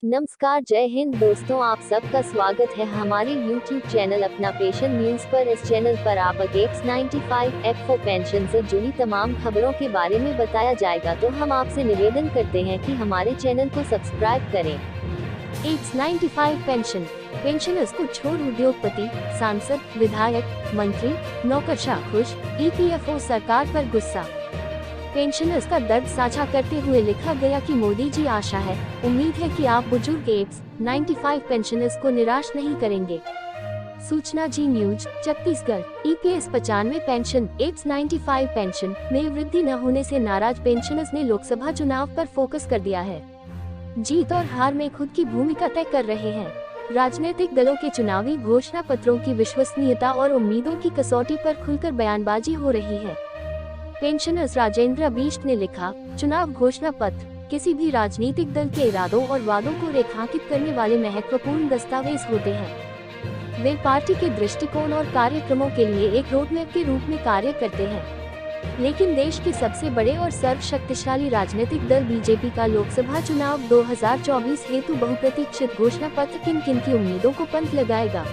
नमस्कार, जय हिंद दोस्तों, आप सबका स्वागत है हमारे YouTube चैनल अपना पेशन न्यूज पर। इस चैनल पर आप X95F4 पेंशन से जुड़ी तमाम खबरों के बारे में बताया जाएगा, तो हम आपसे निवेदन करते हैं कि हमारे चैनल को सब्सक्राइब करें। X95 पेंशनर्स को छोड़ उद्योगपति, सांसद, विधायक, मंत्री, नौकरशाह खुश, EPFO सरकार पर गुस्सा। पेंशनर्स का दर्द साझा करते हुए लिखा गया कि मोदी जी आशा है, उम्मीद है कि आप बुजुर्ग X95 पेंशनर्स को निराश नहीं करेंगे। सूचना Zee news Chhattisgarh. EPS 95 pension X95 pension में वृद्धि न होने से नाराज पेंशनर्स ने लोकसभा चुनाव पर फोकस कर दिया है। जीत और हार में खुद की भूमिका तय कर रहे हैं। राजनीतिक दलों के चुनावी घोषणा पत्रों की विश्वसनीयता और उम्मीदों की कसौटी पर खुलकर बयानबाजी हो रही है। पेंशनर्स राजेंद्र बिष्ट ने लिखा, चुनाव घोषणा पत्र किसी भी राजनीतिक दल के इरादों और वादों को रेखांकित करने वाले महत्वपूर्ण दस्तावेज होते हैं। वे पार्टी के दृष्टिकोण और कार्यक्रमों के लिए एक रोडमैप के रूप में कार्य करते हैं। लेकिन देश के सबसे बड़े और सर्वशक्तिशाली राजनीतिक दल बीजेपी का लोकसभा चुनाव 2024 हेतु बहुप्रतीक्षित घोषणा पत्र किन किन की उम्मीदों को पंख लगाएगा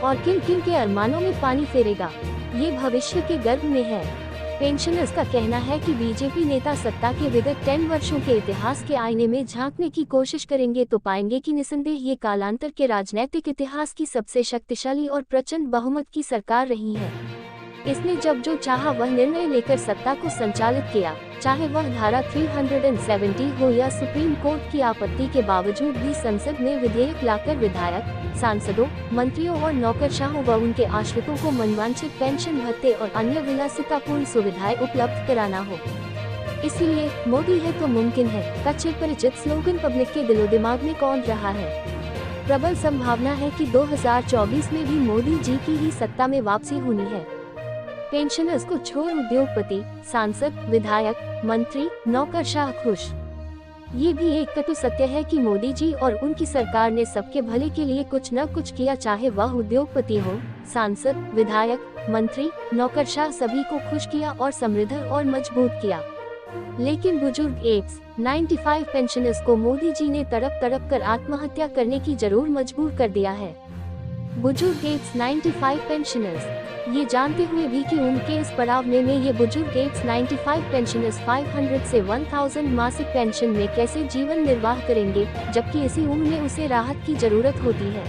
और किन किन के अरमानों में पानी फेरेगा, ये भविष्य के गर्भ में है। पेंशनर्स का कहना है कि बीजेपी नेता सत्ता के विगत 10 वर्षों के इतिहास के आईने में झांकने की कोशिश करेंगे तो पाएंगे कि निस्संदेह ये कालांतर के राजनीतिक इतिहास की सबसे शक्तिशाली और प्रचंड बहुमत की सरकार रही है। इसने जब जो चाहा वह निर्णय लेकर सत्ता को संचालित किया, चाहे वह धारा 370 हो या सुप्रीम कोर्ट की आपत्ति के बावजूद भी संसद में विधेयक लाकर विधायक, सांसदों, मंत्रियों और नौकरशाहों व उनके आश्रितों को मनवांछित पेंशन भत्ते और अन्य विलासितापूर्ण सुविधाएं उपलब्ध कराना हो। इसीलिए मोदी है तो मुमकिन है का चिरपरिचित स्लोगन पब्लिक के दिलो दिमाग में कौन रहा है। प्रबल संभावना है कि 2024 में भी मोदी जी की ही सत्ता में वापसी होनी है। पेंशनर्स को छोड़ उद्योगपति, सांसद, विधायक, मंत्री, नौकरशाह खुश। ये भी एक कटु सत्य है कि मोदी जी और उनकी सरकार ने सबके भले के लिए कुछ न कुछ किया, चाहे वह उद्योगपति हो, सांसद, विधायक, मंत्री, नौकरशाह, सभी को खुश किया और समृद्ध और मजबूत किया। लेकिन बुजुर्ग X95 पेंशनर्स को मोदी जी ने तड़प तड़प कर आत्महत्या करने की जरूर मजबूर कर दिया है। बुजुर्ग X95 पेंशनर्स ये जानते हुए भी कि उनके इस पड़ाव में ये बुजुर्ग X95 पेंशनर्स 500 से 1000 मासिक पेंशन में कैसे जीवन निर्वाह करेंगे, जबकि इसी उम्र में उसे राहत की जरूरत होती है।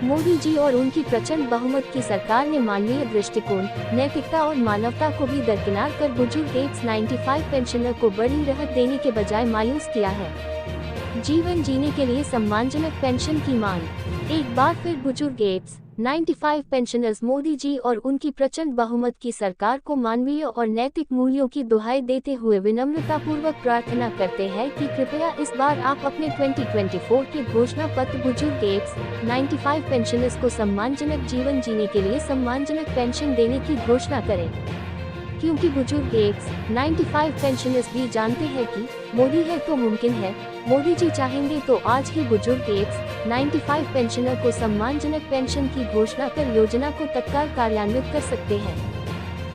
मोदी जी और उनकी प्रचंड बहुमत की सरकार ने मानवीय दृष्टिकोण, नैतिकता और मानवता को भी दरकिनार कर बुजुर्ग X95 पेंशनर को बड़ी राहत देने के बजाय मायूस किया है। जीवन जीने के लिए सम्मानजनक पेंशन की मांग। एक बार फिर बुजुर्ग X95 पेंशनर्स मोदी जी और उनकी प्रचंड बहुमत की सरकार को मानवीय और नैतिक मूल्यों की दुहाई देते हुए विनम्रतापूर्वक प्रार्थना करते हैं कि कृपया इस बार आप अपने 2024 के घोषणा पत्र बुजुर्ग X95 पेंशनर्स को सम्मानजनक जीवन जीने के लिए सम्मानजनक पेंशन देने की घोषणा करें, क्योंकि बुजुर्ग X95 पेंशनर्स भी जानते हैं कि मोदी है तो मुमकिन है। मोदी जी चाहेंगे तो आज ही बुजुर्ग X95 पेंशनर को सम्मानजनक पेंशन की घोषणा कर योजना को तत्काल कार्यान्वित कर सकते हैं।